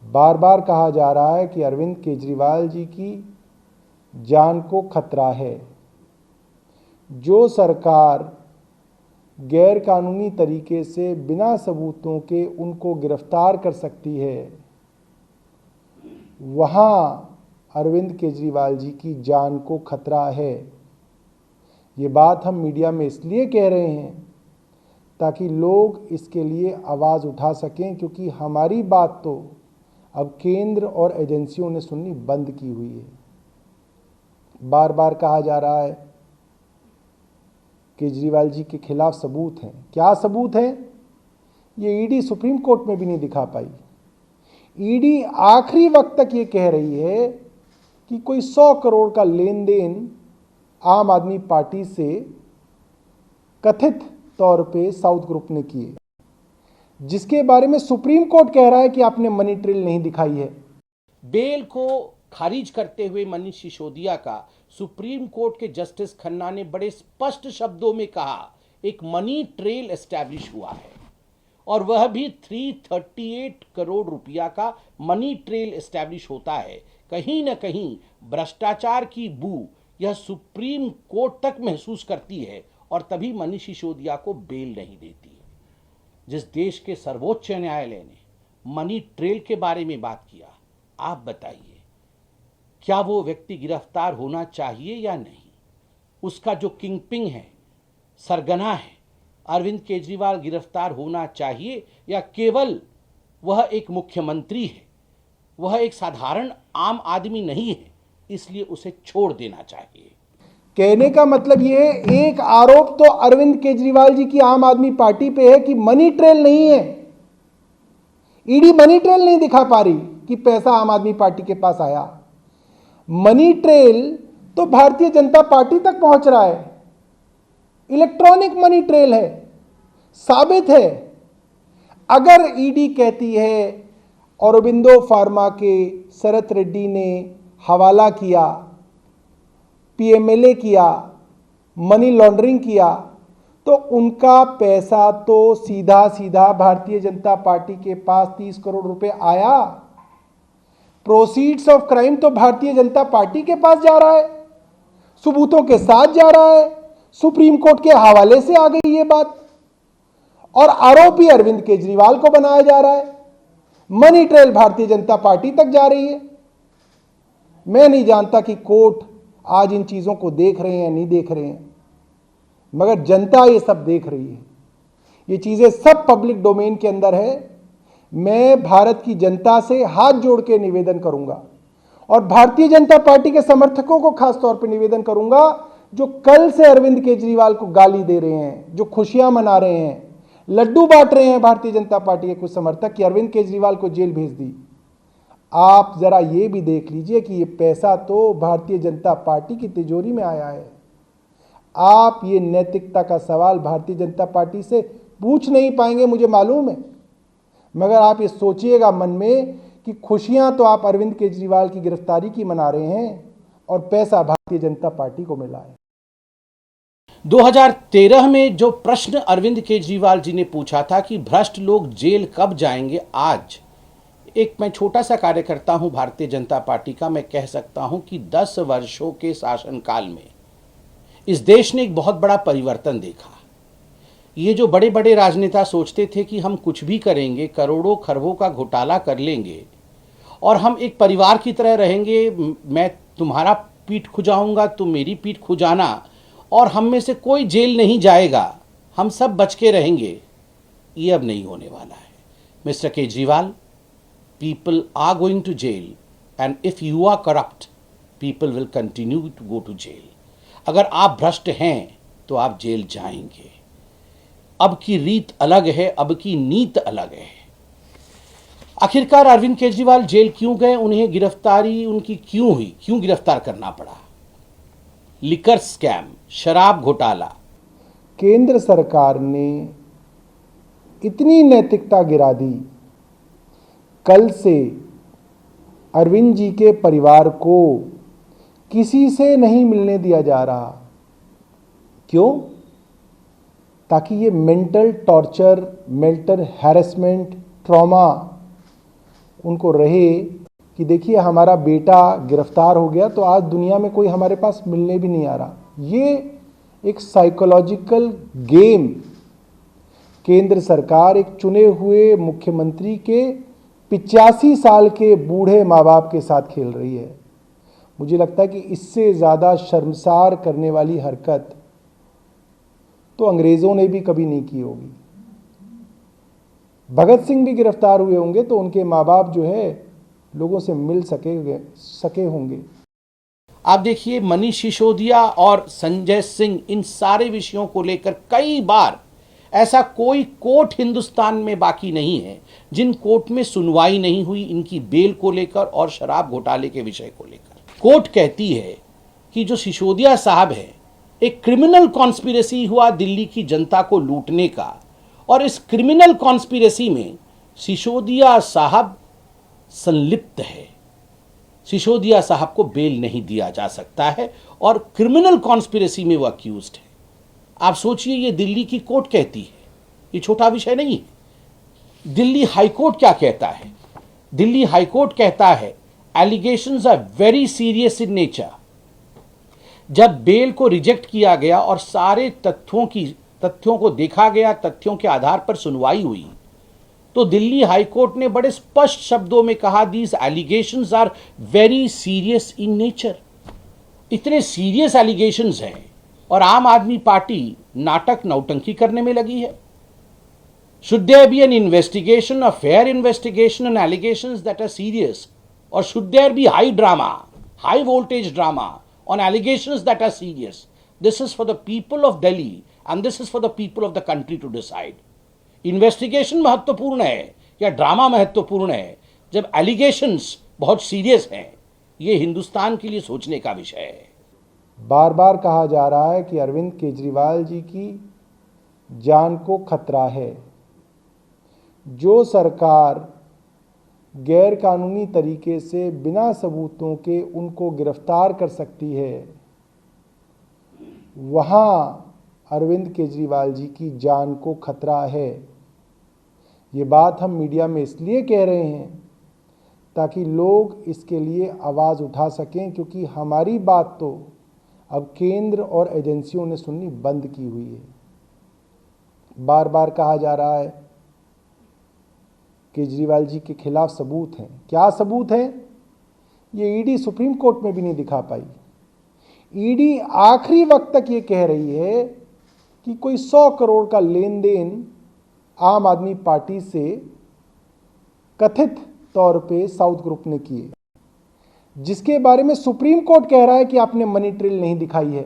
बार बार कहा जा रहा है कि अरविंद केजरीवाल जी की जान को खतरा है। जो सरकार गैर कानूनी तरीके से बिना सबूतों के उनको गिरफ्तार कर सकती है, वहाँ अरविंद केजरीवाल जी की जान को खतरा है। ये बात हम मीडिया में इसलिए कह रहे हैं ताकि लोग इसके लिए आवाज़ उठा सकें, क्योंकि हमारी बात तो अब केंद्र और एजेंसियों ने सुननी बंद की हुई है। बार बार कहा जा रहा है केजरीवाल जी के खिलाफ सबूत हैं। क्या सबूत हैं? ये ईडी सुप्रीम कोर्ट में भी नहीं दिखा पाई। ईडी आखिरी वक्त तक ये कह रही है कि कोई 100 करोड़ का लेन देन आम आदमी पार्टी से कथित तौर पे साउथ ग्रुप ने किए, जिसके बारे में सुप्रीम कोर्ट कह रहा है कि आपने मनी ट्रेल नहीं दिखाई है। बेल को खारिज करते हुए मनीष सिसोदिया का सुप्रीम कोर्ट के जस्टिस खन्ना ने बड़े स्पष्ट शब्दों में कहा, एक मनी ट्रेल एस्टैब्लिश हुआ है और वह भी 338 करोड़ रुपया का मनी ट्रेल एस्टैब्लिश होता है। कहीं ना कहीं भ्रष्टाचार की बू यह सुप्रीम कोर्ट तक महसूस करती है और तभी मनीष सिसोदिया को बेल नहीं देती। जिस देश के सर्वोच्च न्यायालय ने मनी ट्रेल के बारे में बात किया, आप बताइए क्या वो व्यक्ति गिरफ्तार होना चाहिए या नहीं? उसका जो किंगपिन है, सरगना है, अरविंद केजरीवाल गिरफ्तार होना चाहिए या केवल वह एक मुख्यमंत्री है, वह एक साधारण आम आदमी नहीं है, इसलिए उसे छोड़ देना चाहिए? कहने का मतलब ये है, एक आरोप तो अरविंद केजरीवाल जी की आम आदमी पार्टी पे है कि मनी ट्रेल नहीं है। ईडी मनी ट्रेल नहीं दिखा पा रही कि पैसा आम आदमी पार्टी के पास आया। मनी ट्रेल तो भारतीय जनता पार्टी तक पहुंच रहा है। इलेक्ट्रॉनिक मनी ट्रेल है, साबित है। अगर ईडी कहती है औरोबिंदो फार्मा के शरत रेड्डी ने हवाला किया, पीएमएलए किया, मनी लॉन्ड्रिंग किया, तो उनका पैसा तो सीधा सीधा भारतीय जनता पार्टी के पास 30 करोड़ रुपए आया। प्रोसीड्स ऑफ क्राइम तो भारतीय जनता पार्टी के पास जा रहा है, सबूतों के साथ जा रहा है। सुप्रीम कोर्ट के हवाले से आ गई ये बात और आरोपी अरविंद केजरीवाल को बनाया जा रहा है। Money trail Bharatiya Janata party तक जा रही है। मैं नहीं जानता कि कोर्ट आज इन चीजों को देख रहे हैं या नहीं देख रहे हैं, मगर जनता ये सब देख रही है। ये चीजें सब पब्लिक डोमेन के अंदर है। मैं भारत की जनता से हाथ जोड़ के निवेदन करूंगा और भारतीय जनता पार्टी के समर्थकों को खास तौर पर निवेदन करूंगा, जो कल से अरविंद केजरीवाल को गाली दे रहे हैं, जो खुशियां मना रहे हैं, लड्डू बांट रहे हैं भारतीय जनता पार्टी के कुछ समर्थक कि अरविंद केजरीवाल को जेल भेज दी। आप जरा ये भी देख लीजिए कि ये पैसा तो भारतीय जनता पार्टी की तिजोरी में आया है। आप ये नैतिकता का सवाल भारतीय जनता पार्टी से पूछ नहीं पाएंगे, मुझे मालूम है, मगर आप ये सोचिएगा मन में कि खुशियां तो आप अरविंद केजरीवाल की गिरफ्तारी की मना रहे हैं और पैसा भारतीय जनता पार्टी को मिला है। 2013 में जो प्रश्न अरविंद केजरीवाल जी ने पूछा था कि भ्रष्ट लोग जेल कब जाएंगे, आज एक मैं छोटा सा कार्यकर्ता हूं भारतीय जनता पार्टी का, मैं कह सकता हूं कि 10 वर्षों के शासनकाल में इस देश ने एक बहुत बड़ा परिवर्तन देखा। ये जो बड़े बड़े राजनेता सोचते थे कि हम कुछ भी करेंगे, करोड़ों खरबों का घोटाला कर लेंगे और हम एक परिवार की तरह रहेंगे, मैं तुम्हारा पीठ खुजाऊंगा, तुम मेरी पीठ खुजाना और हम में से कोई जेल नहीं जाएगा, हम सब बच के रहेंगे, ये अब नहीं होने वाला है। Mister Kejriwal, people are going to jail and if you are corrupt, people will continue to go to jail. अगर आप भ्रष्ट हैं तो आप जेल जाएंगे। अब की रीत अलग है, अब की नीत अलग है। आखिरकार अरविंद केजरीवाल जेल क्यों गए, उन्हें गिरफ्तारी उनकी क्यों हुई, क्यों गिरफ्तार करना पड़ा? लिकर स्कैम, शराब घोटाला। केंद्र सरकार ने इतनी नैतिकता गिरा दी, कल से अरविंद जी के परिवार को किसी से नहीं मिलने दिया जा रहा। क्यों? ताकि ये mental torture, mental harassment, trauma उनको रहे कि देखिए हमारा बेटा गिरफ्तार हो गया तो आज दुनिया में कोई हमारे पास मिलने भी नहीं आ रहा। ये एक साइकोलॉजिकल गेम केंद्र सरकार एक चुने हुए मुख्यमंत्री के 85 साल के बूढ़े माँ बाप के साथ खेल रही है। मुझे लगता है कि इससे ज़्यादा शर्मसार करने वाली हरकत तो अंग्रेज़ों ने भी कभी नहीं की होगी। भगत सिंह भी गिरफ्तार हुए होंगे तो उनके माँ बाप जो है लोगों से मिल सके होंगे। आप देखिए, मनीष सिसोदिया और संजय सिंह, इन सारे विषयों को लेकर कई बार ऐसा कोई कोर्ट हिंदुस्तान में बाकी नहीं है जिन कोर्ट में सुनवाई नहीं हुई इनकी बेल को लेकर और शराब घोटाले के विषय को लेकर। कोर्ट कहती है कि जो सिसोदिया साहब है, एक क्रिमिनल कॉन्स्पिरेसी हुआ दिल्ली की जनता को लूटने का, और इस क्रिमिनल कॉन्स्पिरेसी में सिसोदिया साहब संलिप्त है। सिसोदिया साहब को बेल नहीं दिया जा सकता है और क्रिमिनल कॉन्स्पिरेसी में वो अक्यूज्ड है। आप सोचिए, ये दिल्ली की कोर्ट कहती है, ये छोटा विषय नहीं है। दिल्ली हाईकोर्ट क्या कहता है? दिल्ली हाईकोर्ट कहता है allegations are very serious in nature. जब बेल को रिजेक्ट किया गया और सारे तथ्यों को देखा गया, तथ्यों के आधार पर सुनवाई हुई, तो दिल्ली हाईकोर्ट ने बड़े स्पष्ट शब्दों में कहा these allegations are very serious in nature. इतने सीरियस एलिगेशंस हैं और आम आदमी पार्टी नाटक नौटंकी करने में लगी है। Should there be an investigation, a fair investigation on allegations that are serious, और should there be high drama, high voltage drama on allegations that are serious? This is for the people of Delhi and this is for the people of the country to decide. Investigation महत्वपूर्ण है या drama महत्वपूर्ण है? जब allegations बहुत serious हैं, ये हिंदुस्तान के लिए सोचने का विषय है। बार बार कहा जा रहा है कि अरविंद केजरीवाल जी की जान को खतरा है। जो सरकार गैर कानूनी तरीके से बिना सबूतों के उनको गिरफ्तार कर सकती है, वहाँ अरविंद केजरीवाल जी की जान को खतरा है। ये बात हम मीडिया में इसलिए कह रहे हैं ताकि लोग इसके लिए आवाज़ उठा सकें, क्योंकि हमारी बात तो अब केंद्र और एजेंसियों ने सुननी बंद की हुई है। बार बार कहा जा रहा है केजरीवाल जी के खिलाफ सबूत हैं। क्या सबूत हैं? ये ईडी सुप्रीम कोर्ट में भी नहीं दिखा पाई। ईडी आखिरी वक्त तक ये कह रही है कि कोई 100 करोड़ का लेन देन आम आदमी पार्टी से कथित तौर पे साउथ ग्रुप ने किए, जिसके बारे में सुप्रीम कोर्ट कह रहा है कि आपने मनी ट्रेल नहीं दिखाई है।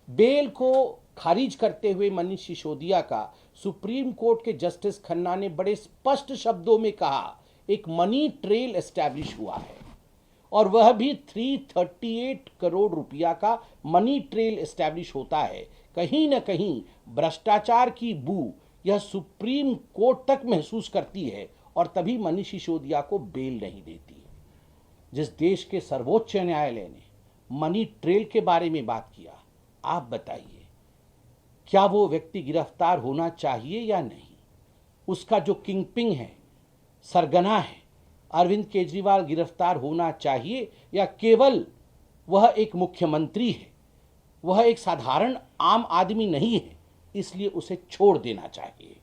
बेल को खारिज करते हुए मनीष सिसोदिया का सुप्रीम कोर्ट के जस्टिस खन्ना ने बड़े स्पष्ट शब्दों में कहा एक मनी ट्रेल एस्टैब्लिश हुआ है, और वह भी 338 करोड़ रुपया का मनी ट्रेल एस्टैब्लिश होता है। कहीं ना कहीं भ्रष्टाचार की बू यह सुप्रीम कोर्ट तक महसूस करती है और तभी मनीष सिसोदिया को बेल नहीं देती है। जिस देश के सर्वोच्च न्यायालय ने मनी ट्रेल के बारे में बात किया, आप बताइए क्या वो व्यक्ति गिरफ्तार होना चाहिए या नहीं? उसका जो किंगपिन है, सरगना है, अरविंद केजरीवाल गिरफ्तार होना चाहिए या केवल वह एक मुख्यमंत्री है, वह एक साधारण आम आदमी नहीं है, इसलिए उसे छोड़ देना चाहिए?